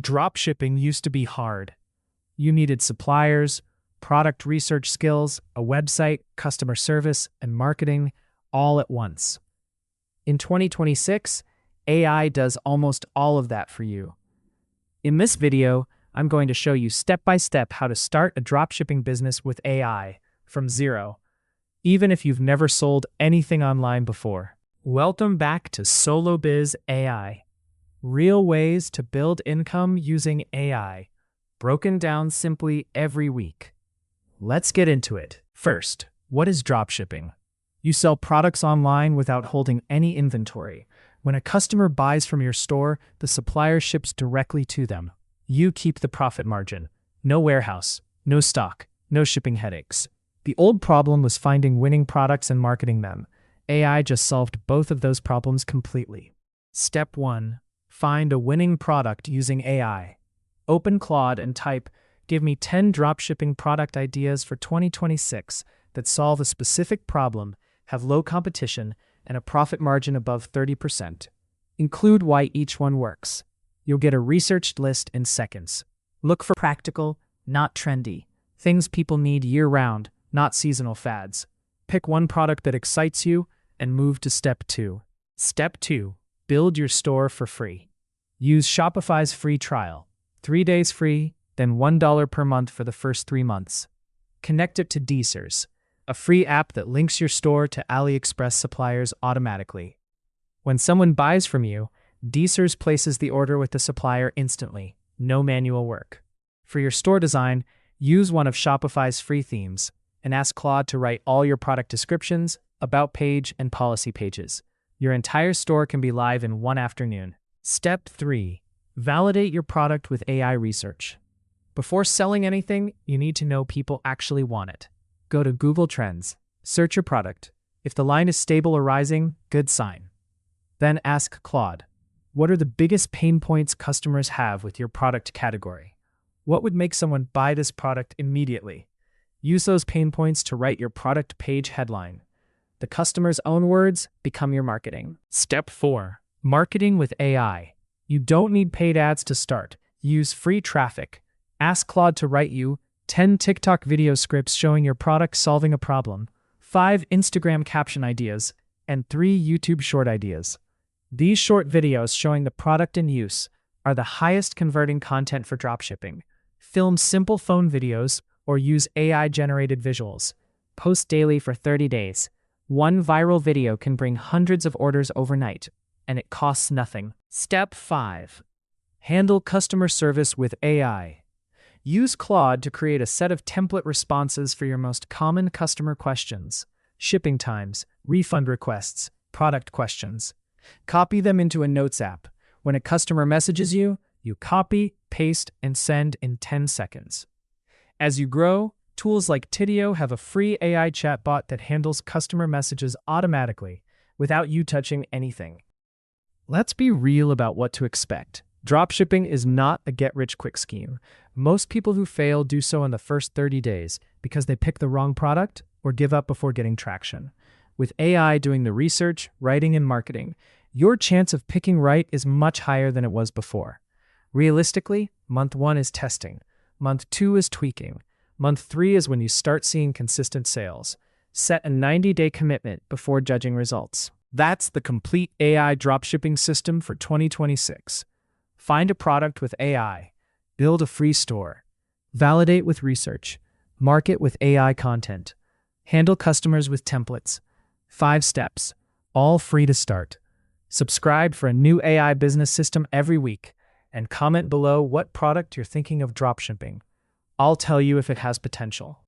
Dropshipping used to be hard. You needed suppliers, product research skills, a website, customer service, and marketing all at once. In 2026, AI does almost all of that for you. In this video, I'm going to show you step-by-step how to start a dropshipping business with AI from zero, even if you've never sold anything online before. Welcome back to SoloBiz AI. Real ways to build income using AI, broken down simply every week. Let's get into it. First, what is dropshipping? You sell products online without holding any inventory. When a customer buys from your store, the supplier ships directly to them. You keep the profit margin. No warehouse, no stock, no shipping headaches. The old problem was finding winning products and marketing them. AI just solved both of those problems completely. Step 1. Find a winning product using AI. Open Claude and type, "Give me 10 dropshipping product ideas for 2026 that solve a specific problem, have low competition, and a profit margin above 30%. Include why each one works." You'll get a researched list in seconds. Look for practical, not trendy. Things people need year-round, not seasonal fads. Pick one product that excites you and move to step 2. Step 2. Build your store for free. Use Shopify's free trial. 3 days free, then $1 per month for the first 3 months. Connect it to DSers, a free app that links your store to AliExpress suppliers automatically. When someone buys from you, DSers places the order with the supplier instantly, no manual work. For your store design, use one of Shopify's free themes and ask Claude to write all your product descriptions, about page, and policy pages. Your entire store can be live in one afternoon. Step 3. Validate your product with AI research. Before selling anything, you need to know people actually want it. Go to Google Trends, search your product. If the line is stable or rising, good sign. Then ask Claude, what are the biggest pain points customers have with your product category? What would make someone buy this product immediately? Use those pain points to write your product page headline. The customer's own words become your marketing. Step 4. Marketing with AI. You don't need paid ads to start. Use free traffic. Ask Claude to write you 10 TikTok video scripts showing your product solving a problem, 5 Instagram caption ideas, and 3 YouTube short ideas. These short videos showing the product in use are the highest converting content for dropshipping. Film simple phone videos or use AI-generated visuals. Post daily for 30 days. One viral video can bring hundreds of orders overnight, and it costs nothing. Step 5. Handle customer service with AI. Use Claude to create a set of template responses for your most common customer questions: shipping times, refund requests, product questions. Copy them into a Notes app. When a customer messages you, you copy, paste, and send in 10 seconds. As you grow, tools like Tidio have a free AI chatbot that handles customer messages automatically without you touching anything. Let's be real about what to expect. Dropshipping is not a get-rich-quick scheme. Most people who fail do so in the first 30 days because they pick the wrong product or give up before getting traction. With AI doing the research, writing, and marketing, your chance of picking right is much higher than it was before. Realistically, month 1 is testing. Month 2 is tweaking. Month 3 is when you start seeing consistent sales. Set a 90-day commitment before judging results. That's the complete AI dropshipping system for 2026. Find a product with AI. Build a free store. Validate with research. Market with AI content. Handle customers with templates. 5 steps, all free to start. Subscribe for a new AI business system every week, and comment below what product you're thinking of dropshipping. I'll tell you if it has potential.